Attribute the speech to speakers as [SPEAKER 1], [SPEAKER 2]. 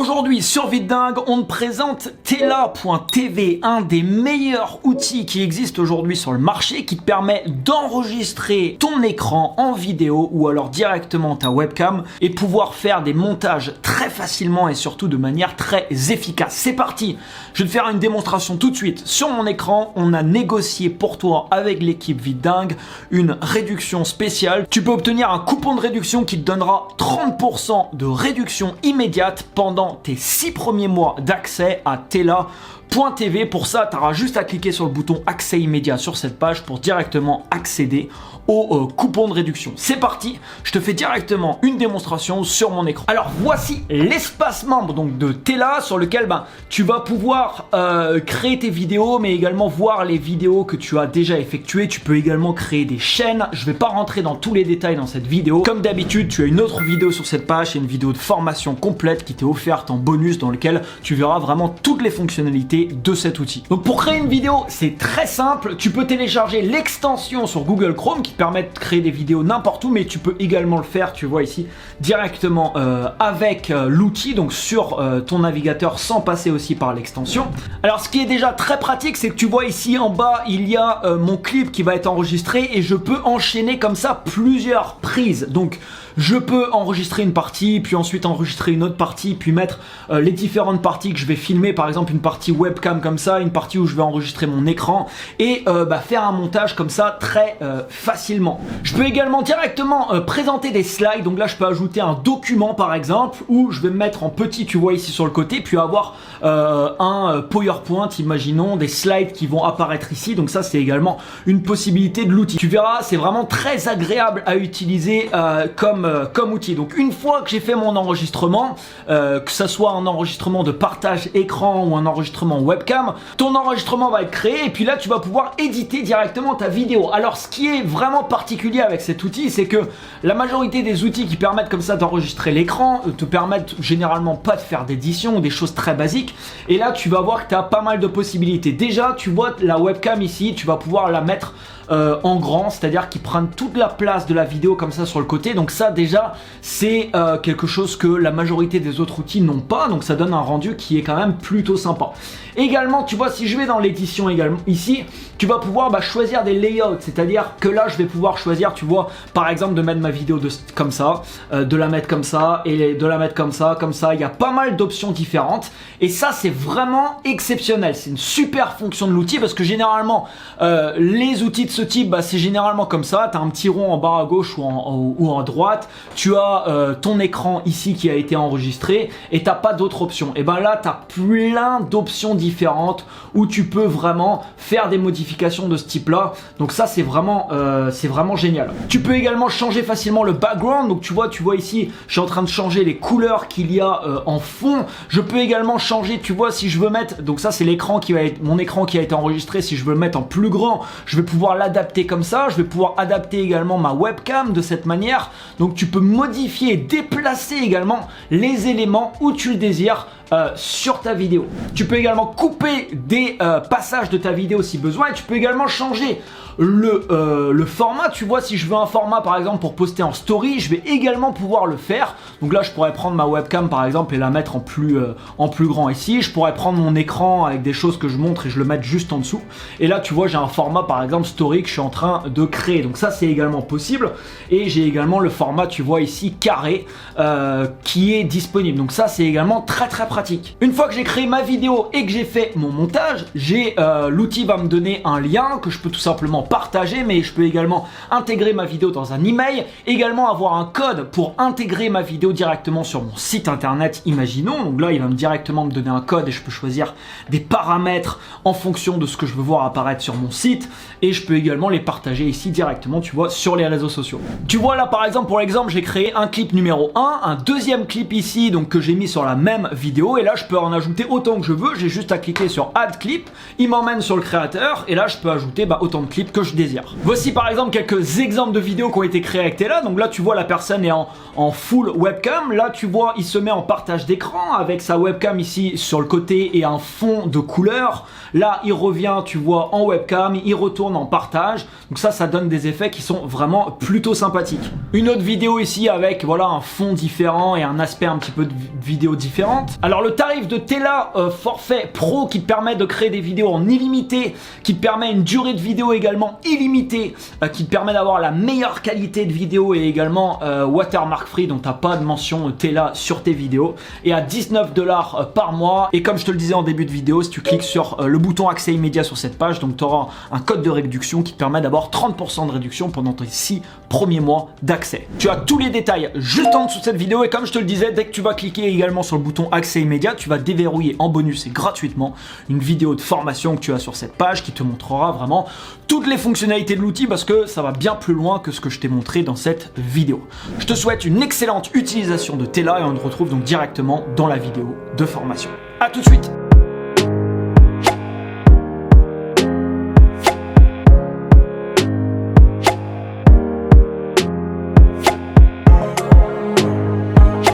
[SPEAKER 1] Aujourd'hui sur Vidingue, on te présente Tela.tv, un des meilleurs outils qui existent aujourd'hui sur le marché, qui te permet d'enregistrer ton écran en vidéo ou alors directement ta webcam et pouvoir faire des montages très facilement et surtout de manière très efficace. C'est parti, je vais te faire une démonstration tout de suite. Sur mon écran, on a négocié pour toi avec l'équipe Vidingue une réduction spéciale. Tu peux obtenir un coupon de réduction qui te donnera 30% de réduction immédiate pendant tes 6 premiers mois d'accès à Tela.tv. Pour ça, tu auras juste à cliquer sur le bouton accès immédiat sur cette page pour directement accéder au coupon de réduction. C'est parti, je te fais directement une démonstration sur mon écran. Alors voici l'espace membre donc de Tela sur lequel tu vas pouvoir créer tes vidéos, mais également voir les vidéos que tu as déjà effectuées. Tu peux également créer des chaînes. Je vais pas rentrer dans tous les détails dans cette vidéo. Comme d'habitude, tu as une autre vidéo sur cette page, c'est une vidéo de formation complète qui t'est offerte en bonus dans lequel tu verras vraiment toutes les fonctionnalités de cet outil. Donc pour créer une vidéo, c'est très simple. Tu peux télécharger l'extension sur Google Chrome qui permet de créer des vidéos n'importe où, mais tu peux également le faire, tu vois ici, directement avec l'outil, donc sur ton navigateur sans passer aussi par l'extension. Alors ce qui est déjà très pratique, c'est que tu vois ici en bas, il y a mon clip qui va être enregistré et je peux enchaîner comme ça plusieurs prises. Donc je peux enregistrer une partie, puis ensuite enregistrer une autre partie, puis mettre les différentes parties que je vais filmer, par exemple une partie webcam comme ça, une partie où je vais enregistrer mon écran et faire un montage comme ça très facilement. Je peux également directement présenter des slides, donc là je peux ajouter un document par exemple, où je vais me mettre en petit, tu vois ici sur le côté, puis avoir un PowerPoint, imaginons, des slides qui vont apparaître ici, donc ça c'est également une possibilité de l'outil. Tu verras, c'est vraiment très agréable à utiliser comme outil. Donc une fois que j'ai fait mon enregistrement, que ce soit un enregistrement de partage écran ou un enregistrement webcam, ton enregistrement va être créé et puis là tu vas pouvoir éditer directement ta vidéo. Alors ce qui est vraiment particulier avec cet outil, c'est que la majorité des outils qui permettent comme ça d'enregistrer l'écran te permettent généralement pas de faire d'édition ou des choses très basiques, et là tu vas voir que tu as pas mal de possibilités. Déjà tu vois la webcam ici, tu vas pouvoir la mettre en grand, c'est-à-dire qu'ils prennent toute la place de la vidéo comme ça sur le côté. Donc ça déjà c'est quelque chose que la majorité des autres outils n'ont pas, donc ça donne un rendu qui est quand même plutôt sympa. Également tu vois, si je vais dans l'édition également ici, tu vas pouvoir choisir des layouts, c'est-à-dire que là je vais pouvoir choisir, tu vois, par exemple de mettre ma vidéo comme ça, de la mettre comme ça et de la mettre comme ça, il y a pas mal d'options différentes et ça c'est vraiment exceptionnel. C'est une super fonction de l'outil parce que généralement les outils de ce type, c'est généralement comme ça, tu as un petit rond en bas à gauche ou en droite, tu as ton écran ici qui a été enregistré et t'as pas d'autres options. Et là tu as plein d'options différentes où tu peux vraiment faire des modifications de ce type là, donc ça c'est vraiment génial. Tu peux également changer facilement le background, donc tu vois ici je suis en train de changer les couleurs qu'il y a en fond. Je peux également changer, tu vois, si je veux mettre, donc ça c'est l'écran qui va être mon écran qui a été enregistré, si je veux le mettre en plus grand, je vais pouvoir l'adapter comme ça. Je vais pouvoir adapter également ma webcam de cette manière, donc tu peux modifier, déplacer également les éléments où tu le désires sur ta vidéo. Tu peux également couper des passages de ta vidéo si besoin, et tu peux également changer le format. Tu vois, si je veux un format par exemple pour poster en story, je vais également pouvoir le faire. Donc là je pourrais prendre ma webcam par exemple et la mettre en plus grand ici. Je pourrais prendre mon écran avec des choses que je montre et je le mettre juste en dessous, et là tu vois j'ai un format par exemple story que je suis en train de créer, donc ça c'est également possible. Et j'ai également le format, tu vois ici, carré qui est disponible, donc ça c'est également très pratique. Une fois que j'ai créé ma vidéo et que j'ai fait mon montage, l'outil va me donner un lien que je peux tout simplement partager, mais je peux également intégrer ma vidéo dans un email, également avoir un code pour intégrer ma vidéo directement sur mon site internet, imaginons. Donc là il va directement me donner un code et je peux choisir des paramètres en fonction de ce que je veux voir apparaître sur mon site, et je peux également les partager ici directement, tu vois, sur les réseaux sociaux. Tu vois là par exemple, pour l'exemple, j'ai créé un clip numéro 1, un deuxième clip ici, donc que j'ai mis sur la même vidéo, et là je peux en ajouter autant que je veux. J'ai juste à cliquer sur Add Clip, il m'emmène sur le créateur et là je peux ajouter autant de clips que je désire. Voici par exemple quelques exemples de vidéos qui ont été créées avec Tela. Donc là tu vois la personne est en full webcam, là tu vois il se met en partage d'écran avec sa webcam ici sur le côté et un fond de couleur. Là il revient, tu vois, en webcam, il retourne en partage, donc ça donne des effets qui sont vraiment plutôt sympathiques. Une autre vidéo ici avec voilà un fond différent et un aspect un petit peu de vidéo différente. Alors Alors le tarif de Tela forfait pro qui te permet de créer des vidéos en illimité, qui te permet une durée de vidéo également illimitée, qui te permet d'avoir la meilleure qualité de vidéo et également watermark free, donc t'as pas de mention Tela sur tes vidéos, et à 19 $ par mois. Et comme je te le disais en début de vidéo, si tu cliques sur le bouton accès immédiat sur cette page, donc tu auras un code de réduction qui te permet d'avoir 30% de réduction pendant tes 6 premiers mois d'accès. Tu as tous les détails juste en dessous de cette vidéo, et comme je te le disais, dès que tu vas cliquer également sur le bouton accès immédiat, tu vas déverrouiller en bonus et gratuitement une vidéo de formation que tu as sur cette page qui te montrera vraiment toutes les fonctionnalités de l'outil, parce que ça va bien plus loin que ce que je t'ai montré dans cette vidéo. Je te souhaite une excellente utilisation de Tela et on te retrouve donc directement dans la vidéo de formation. À tout de suite.